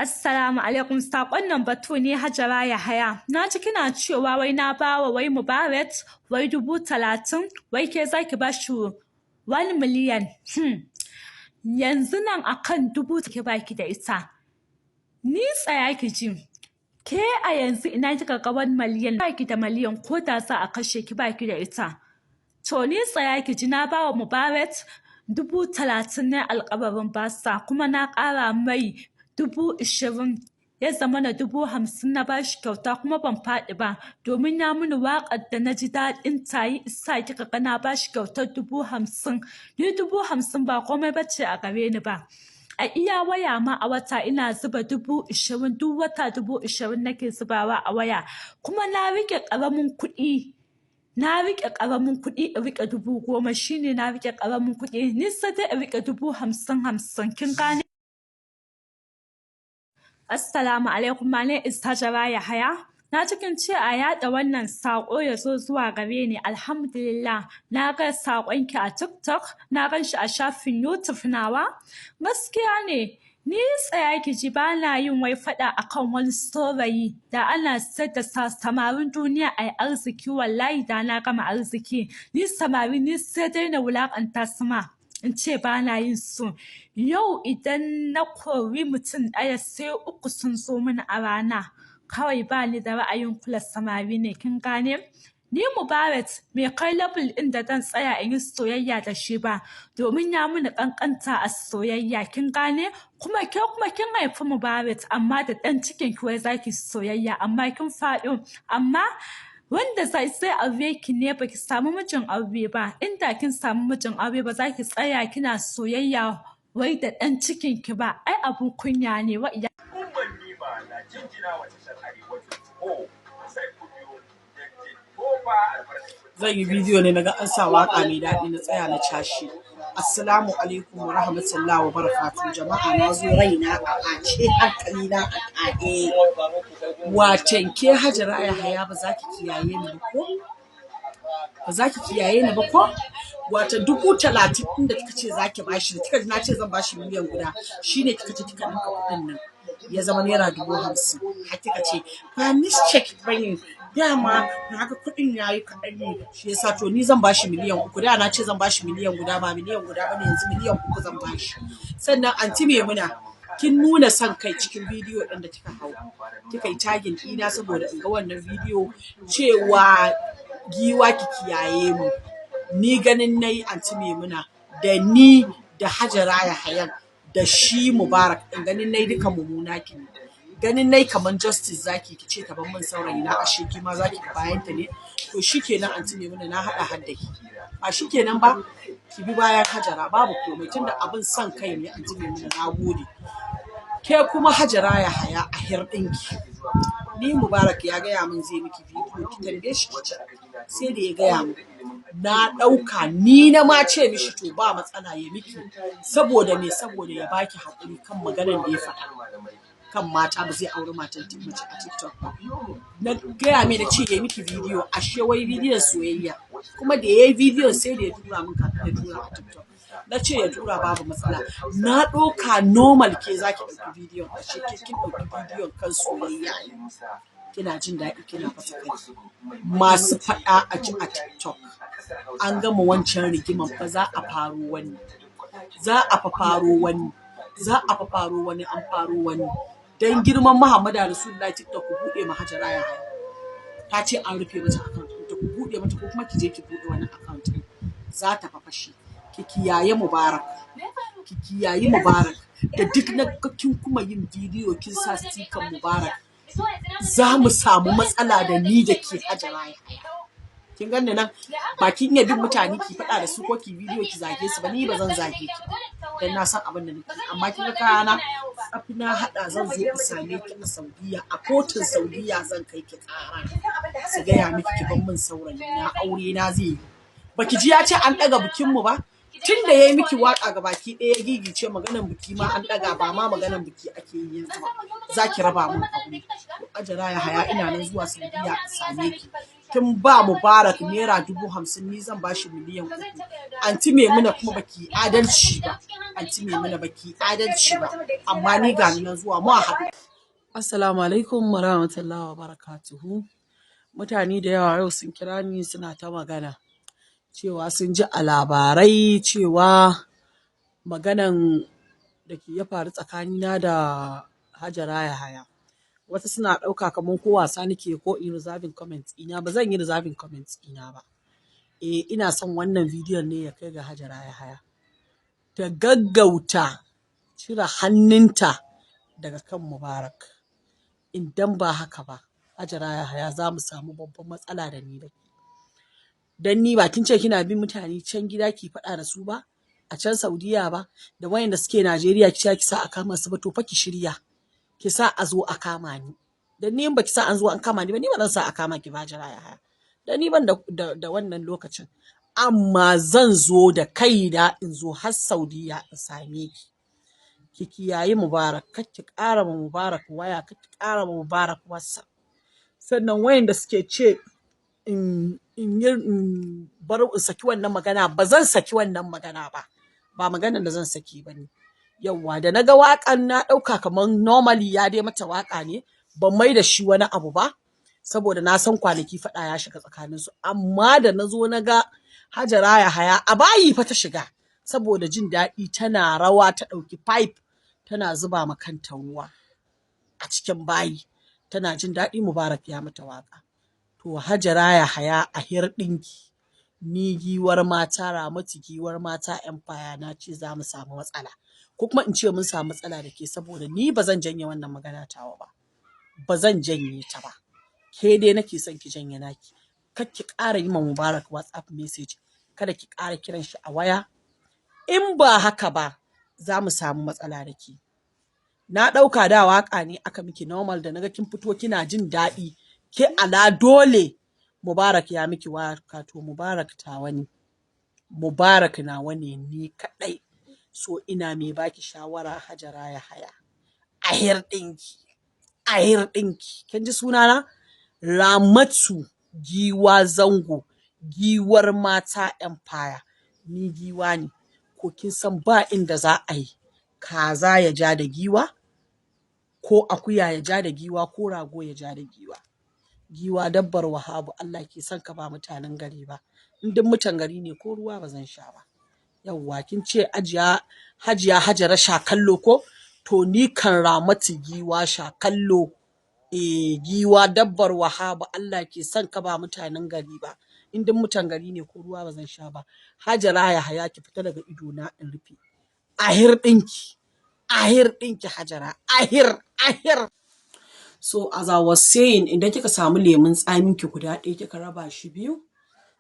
Assalamu alaikum, saƙon nan batu ne Hajara Yahaya. Na ji kina cewa wai na bawa wai Mubarak wai 30,000 wai ke zaki bashi 1 miliyan. Yanzu nan akan 1000 ki baki da ita. Ni tsaya ki ji. Ke a yanzu ina kika ga 1 miliyan baki da miliyan ko da za a kashe ki baki da ita. To ni tsaya ki ji na bawa Mubarak 30,000 ne alƙawarin basa kuma na ƙara mai 20,000 ya zama na 50,000 na bashi kyauta kuma ban faɗi ba domin ya mini waƙar da na ji daɗin tayi isa kika ga na bashi kyautar 50,000. Ni 50,000 ba komai bace a gare ni ba. A iya waya ma a wata ina zuba 20,000 duk wata 20,000 nake zubawa a waya kuma na rike ƙaramin kuɗi. Na rike ƙaramin kuɗi in rike 10,000 shine na rike ƙaramin kuɗi. Ni sai dai in rike 50,000 kin gane? Assalamu alaikum, my name is Hajara Yahaya. Na cikin ce a yaɗa wannan saƙo ya zo zuwa gare ni. Alhamdulillah, na ga saƙonki a TikTok, na gan shi a shafin YouTube nawa. Gaskiya ne, ni tsaya ki ji ba na yin wai faɗa akan wani saurayi da ana sayar da samarin duniya a arziki wallahi da na gama arziki. Ni samari ni sai dai na wulaƙanta su ma. In ce ba na yin su. Yau idan na kori mutum ɗaya sai 3 sun zo mini a rana. Kawai ba ni da ra'ayin kula samari ne, kin gane? Ni Mubarak bai kai level ɗin da zan tsaya in yi soyayya da shi ba domin ya mini ƙanƙanta a soyayya, kin gane? Kuma kin haifi Mubarak amma da ɗan cikin ki wai zaki soyayya amma kin faɗo. Amma wanda sai aure ki ne baki samu mijin aure ba, inda kin samu mijin aure ba za ki tsaya kina soyayya wai da ɗan cikin ki ba, ai abun kunya ne wa iya. Zan yi bidiyo ne naga an sa waka mai daɗi na tsaya na cashi. Assalamu alaikum wa rahmatullahi wa barakatuh. Jama'a na zo raina a ɓace hankali na a ƙaƙe. Watan ke Hajara Yahaya ba za ki kiyaye ni ba ko? Ba za ki kiyaye ni ba ko? Wata 30,000 ɗin da kika ce za ki bashi, kika ji na ce zan bashi miliyan guda, shine kika ce kika ninka kuɗin nan. Ya zama naira 50,000. Har kika ce ba mischeck bane. Dama na ga kuɗin yayi kaɗan ne. Shi yasa to ni zan bashi miliyan 3. Da na ce zan bashi miliyan guda ba miliyan guda bane yanzu miliyan 3 zan bashi. Sannan anti Maimuna kin nuna son kai cikin bidiyo ɗin da kika hau. Kika yi tagin ɗina saboda in ga wannan bidiyo cewa giwa ki kiyaye mu. Ni ganin nayi anti Maimuna da ni da Hajara Yahaya da shi Mubarak din ganin nayi duka mumuna ki ne. Ganin nayi kaman justice zaki ki ce ka ban min saurayi na ashe ki ma zaki bayan ta ne. To shikenan anti Maimuna na hada hadda ki. A shikenan ba ki bi bayan Hajara babu komai tunda abin son kai ne anti Maimuna na gode. Ke kuma Hajara Yahaya a hirɗinki. Ni Mubarak ya gaya min zai miki bidiyo ki tambaye shi sai da ya gaya min. Na ɗauka ni na ma ce mishi to ba matsala ya miki saboda me saboda ya baki haƙuri kan maganar da ya faɗa kan mata ba zai auri matan mace a TikTok ba. Na gaya mai na ce ya miki bidiyo ashe wai bidiyon soyayya kuma da ya yi bidiyon sai da ya tura min kafin ya tura a TikTok. Na ce ya tura babu matsala. Na ɗauka normal ke zaki ɗauki bidiyon ashe kin ɗauki bidiyon kan soyayya. Kina jin daɗi kina fasa kai. Masu faɗa a ji a TikTok. An gama wancan rigiman fa za a faro wani. Za a faro wani. Za a faro wani an faro wani. Dan girman Muhammadu Rasulullahi TikTok ku buɗe ma Hajara Yahaya. Ta ce an rufe mata account ɗin ku buɗe mata ko kuma ki je ki buɗe wani account ɗin. Za ta fafashi. Ki kiyaye Mubarak. Ki kiyaye Mubarak. Da duk na kin kuma yin bidiyo kin sa sticker Mubarak. Za mu samu matsala da ni da ke Hajara Yahaya. Kin ganni nan bakin iya bin mutane ki faɗa da su ko ki bidiyo ki zage su ba ni ba zan zage ki dan na san abin da nake amma kin ga kayana tsafi na hada zan zo in same ki a Saudiya a kotun Saudiya zan kai ki ƙara su gaya miki ki ban min saurayi na aure na zai yi baki ji ya ce an daga bikin mu ba tun da yayi miki waka ga baki ɗaya gigice maganan biki ma an daga ba ma maganan biki ake yi yanzu ba zaki raba mun aure Hajara Yahaya ina nan zuwa Saudiya same ki kin ba Mubarak naira 50,000 ni zan bashi miliyan 3. Anti Maimuna kuma baki adalci ba. Anti Maimuna baki adalci ba. Amma ni ga nan zuwa mu haɗu. Assalamu alaikum wa rahmatullahi wa barakatuhu. Mutane da yawa yau sun kira ni suna ta magana cewa sun ji a labarai cewa maganan da ke ya faru tsakanina da Hajara Yahaya. Wasu suna ɗauka kamar ko wasa nake ko in reserving comments ina, ba zan yi reserving comments ina ba. Ina son wannan bidiyon ne ya kai ga Hajara Yahaya ta gaggauta cire hannunta daga kan Mubarak. Idan ba haka ba, Hajara Yahaya za mu samu babban matsala da ni da ke. Dan ni ba kin ce kina bin mutane can gida ki faɗa da su ba, a can Saudiya ba, da wayanda suke Najeriya ki sa a kama su ba, to fa ki shirya. Ki sa a zo a kama ni. Dan ni in ba ki sa an zo an kama ni ba, ni ba zan sa a kama ki ba, Hajara Yahaya. Dan ni ban da wannan lokacin. Amma zan zo da kaina in zo har Saudiya in same ki. Ki kiyayi Mubarak, kar ki ƙara ma Mubarak waya, kar ki ƙara ma Mubarak WhatsApp. Sannan wayanda suke ce in saki wannan magana, ba zan saki wannan magana ba. Ba maganar da zan saki ba ne. Yawwa da na ga waƙan na ɗauka kamar normally ya dai mata waƙa ne, ban mai da shi wani abu ba, saboda na san kwanaki faɗa ya shiga tsakaninsu. Amma da na zo na ga Hajara Yahaya a bayi fa ta shiga, saboda jin daɗi tana rawa ta ɗauki pipe tana zuba ma kanta ruwa a cikin bayi. Tana jin daɗi Mubarak ya mata waƙa. To Hajara Yahaya a hirɗinki, ni giwar mata Ramatu giwar mata empire na ce za mu samu matsala. Ko kuma in ce mun samu matsala da ke, saboda ni ba zan janye wannan magana tawa ba. Ba zan janye ta ba. Ke dai nake son ki janye naki. Kar ki ƙara yi ma Mubarak WhatsApp message. Kada ki ƙara kiran shi a waya. In ba haka ba, za mu samu matsala da ke. Na ɗauka da waƙa ne aka miki normal, da naga kin fito kina jin daɗi. Ke ala dole Mubarak ya miki waƙa, to Mubarak tawa ne. Mubarak nawa ne ni kaɗai. So ina mai baki shawara Hajara Yahaya. A hirɗinki. A hirɗinki. Kin ji sunana? Ramatu giwa zango. Giwar mata empire. Ni giwa ne. Ko kin san ba inda za a yi kaza ya ja da giwa, ko akuya ya ja da giwa, ko rago ya ja da giwa. Giwa dabbar Wahabu, Allah ke son ka ba mutanen gari ba. In duk mutan gari ne ko ruwa ba zan sha ba. Yawwa kin ce Hajiya Hajara sha kallo ko? To ni kan Ramatu giwa sha kallo. Giwa dabbar Wahabu, Allah ke son ka ba mutanen gari ba. In duk mutan gari ne ko ruwa ba zan sha ba. Hajara Yahaya ki fita daga ido na in rufe. Ahir ɗinki. Ahir ɗinki Hajara. Ahir. So as I was saying, idan kika samu lemun tsamin ki guda ɗaya kika raba shi biyu,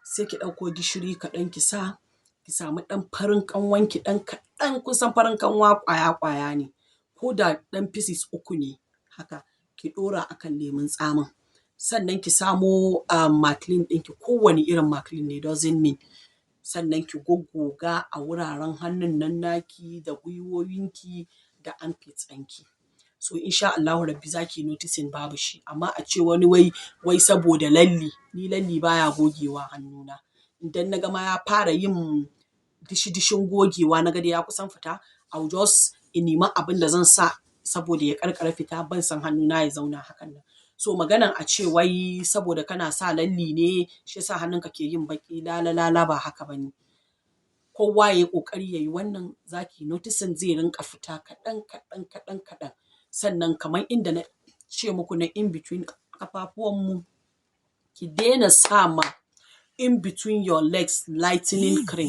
sai ki ɗauko gishiri kaɗan ki sa, ki samu ɗan farin ƙanwan ki ɗan kaɗan, kun san farin ƙanwa ƙwaya ne, ko da ɗan pieces 3 ne haka, ki ɗora akan lemun tsamin. Sannan ki samo maclean ɗinki, kowane irin maclean ne, doesn't mean. Sannan ki goggoga a wuraren hannun nan naki da gwiwoyinki da armpits ɗinki. So insha Allahu Rabbi za ki noticing babu shi. Amma a ce wani wai saboda lalli, ni lalli baya gogewa hannuna. Idan na gama ya fara yin dishi-dishin gogewa, na ga da ya kusan fita, I'll just nima abin da zan sa saboda ya ƙarƙara fita, ban san hannuna ya zauna hakan nan. So maganan a ce wai saboda kana sa lalli ne shi yasa hannunka ke yin baƙi, la ba haka bane. Kowa ya yi ƙoƙari ya yi wannan, za ki noticing zai rinƙa fita kaɗan. Sannan kamar inda na ce muku na in between ƙafafuwanmu, ki daina sa ma in between your legs lightening cream.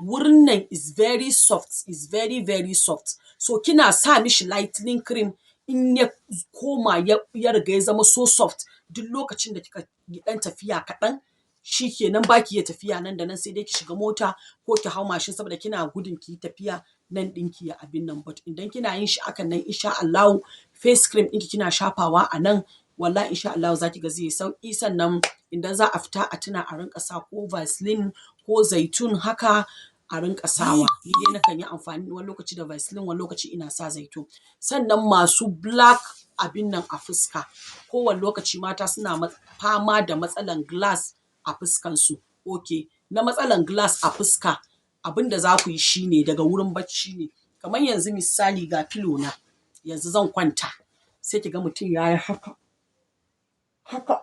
Wurin nan is very soft, is very very soft. So kina sa mishi lightening cream, in ya koma ya riga ya zama so soft, duk lokacin da kika yi ɗan tafiya kaɗan, shi kenan ba ki iya tafiya nan da nan, sai dai ki shiga mota ko ki hau mashin saboda kina gudun ki yi tafiya nan ɗinki ya abin nan. But idan kina yin shi akan nan, insha Allahu face cream ɗinki kina shafawa a nan, wallahi insha Allahu za ki ga zai yi sauƙi. Sannan idan za a fita a tuna a rinƙa sa ko Vaseline ko zaitun haka a rinƙa sawa. Ni dai nakan yi amfani wani lokaci da Vaseline, wani lokaci ina sa zaitun. Sannan masu black abin nan a fuska. Kowane lokaci mata suna fama da matsalan glass a fuskansu. Okay, na matsalan glass a fuska, abin da za ku yi shine daga wurin bacci ne. Kamar yanzu misali ga filo na, yanzu zan kwanta. Sai ki ga mutum ya yi haka, haka,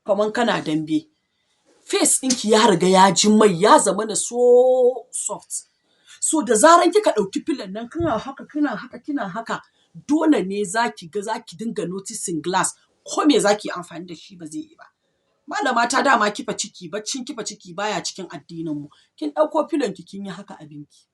kamar kana dambe. Face ɗinki ya riga ya ji mai, ya zama na so soft. So da zaran kika ɗauki filon nan kina haka, kina haka, kina haka, dole ne za ki dinga noticing glass. Ko me za ki yi amfani da shi ba zai yi ba. Malama ta dama kifa ciki, baccin kifa ciki baya cikin addininmu. Kin ɗauko filon ki kin yi haka abinki.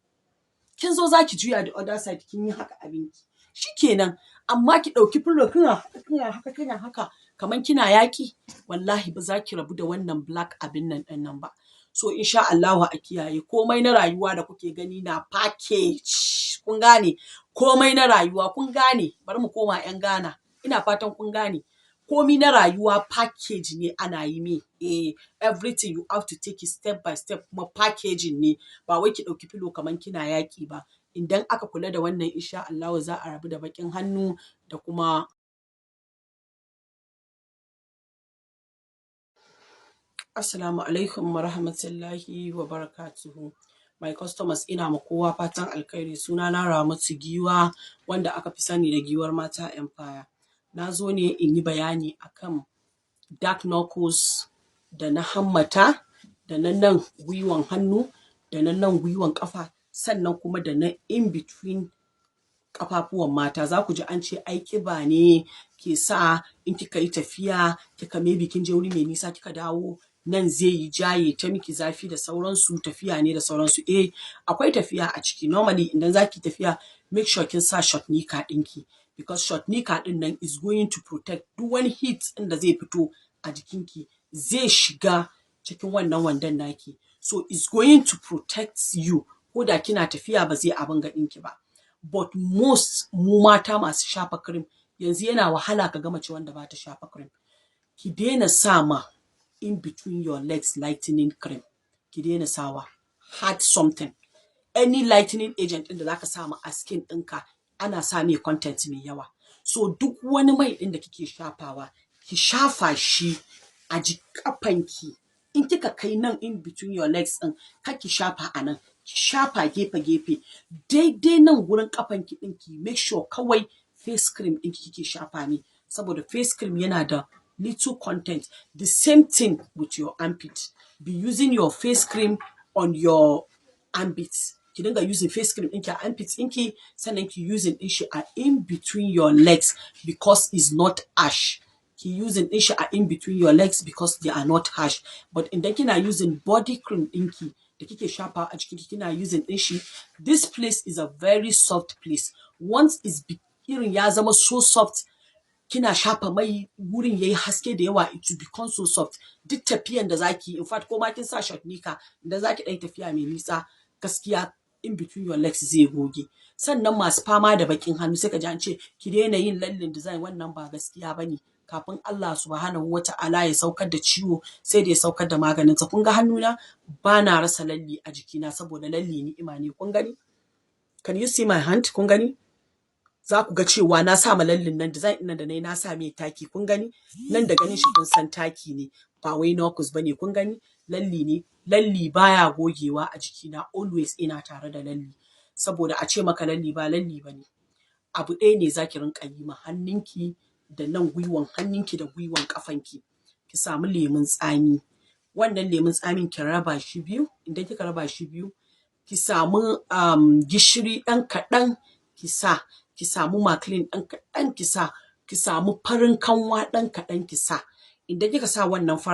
Kin zo za ki juya the other side kin yi haka abinki. Shikenan. Amma ki ɗauki filo kina haka, kina haka, kina haka, kamar kina yaƙi. Wallahi ba za ki rabu da wannan black abin nan ɗin nan ba. So insha Allahu a kiyaye, komai na rayuwa da kuke gani na package. Kun gane? Komai na rayuwa kun gane. Bari mu koma 'yan Ghana. Ina fatan kun gane. Komi na rayuwa package ne ana yi me. Everything you have to take it step by step, kuma packaging ne. Ba wai ki ɗauki filo kamar kina yaƙi ba. Idan aka kula da wannan insha Allahu za a rabu da baƙin hannu da kuma Assalamu alaikum wa rahmatullahi wa barakatuhu. My customers, ina ma kowa fatan alkhairi. Sunana Ramatu Giwa, wanda aka fi sani da Giwar Mata Empire. Na zo ne in yi bayani akan dark knuckles da na hammata, da na nan gwiwan hannu, da na nan gwiwan ƙafa, sannan kuma da na in between ƙafafuwan mata. Za ku ji an ce ai ƙiba ne ke sa in kika yi tafiya, kika maybe kin je wuri mai nisa kika dawo, nan zai yi jaye ta miki zafi da sauransu, tafiya ne da sauransu. Akwai tafiya a ciki. Normally idan za ki tafiya, make sure kin sa short nika ɗinki. Because short nika ɗin nan is going to protect duk wani heat ɗin da zai fito a jikinki zai shiga cikin wannan wandon naki. So it's going to protect you. Ko da kina tafiya ba zai abin ga ɗinki ba. But most mu mata masu shafa cream, yanzu yana wahala ka ga mace wanda ba ta shafa cream. Ki daina sa ma in between your legs lightening cream. Ki daina sawa. Add something. Any lightening agent ɗin da zaka sa ma a skin ɗinka, ana sa mai content mai yawa. So duk wani mai ɗin da kike shafawa, ki shafa shi a ƙafanki. In kika kai nan in between your legs ɗin, kar ki shafa a nan. Ki shafa gefe-gefe. Daidai nan wurin ƙafanki ɗin ki make sure kawai face cream ɗinki kike shafa ne. Saboda face cream yana da little content. The same thing with your armpit. Be using your face cream on your armpits. Ki dinga using face cream ɗinki a armpits ɗinki, sannan ki using ɗin shi a in between your legs because it's not harsh. Ki using ɗin shi a in between your legs because they are not harsh. But idan kina using body cream ɗinki da kike shafa a jikinki, kina using ɗin shi, this place is a very soft place. Once it's irin ya zama so soft, kina shafa mai wurin yayi haske da yawa, it will become so soft. Duk tafiyan da zaki, in fact ko ma kin sa short nika, idan zaki ɗan tafiya mai nisa, gaskiya in between your legs zai goge. Sannan masu fama da baƙin hannu sai ka ji an ce ki daina yin lallin design, wannan ba gaskiya bane. Kafin Allah subhanahu wa ta'ala ya saukar da ciwo, sai da ya saukar da maganinsa. Kun ga hannuna? Ba na rasa lalli a jikina saboda lalli ni'ima ne. Kun gani? Can you see my hand? Kun gani? Za ku ga cewa na sa ma lallin nan design ɗin da na sa mai taki. Kun gani? Nan da ganin shi kun san taki ne, ba wai knuckles bane. Kun gani? Lalli ne. Lalli baya gogewa a jikina. Always ina tare da lalli. Saboda a ce maka lalli ba lalli bane. Abu ɗaya ne za ki rinƙa yi ma hannunki da nan gwiwan hannunki da gwiwan ƙafanki. Ki samu lemun tsami. Wannan lemun tsamin ki raba shi biyu. Idan kika raba shi biyu, ki samu gishiri ɗan kaɗan ki sa. Ki samu maclean ɗan kaɗan ki sa. Ki samu farin kanwa ɗan kaɗan ki sa. Idan kika sa wannan farin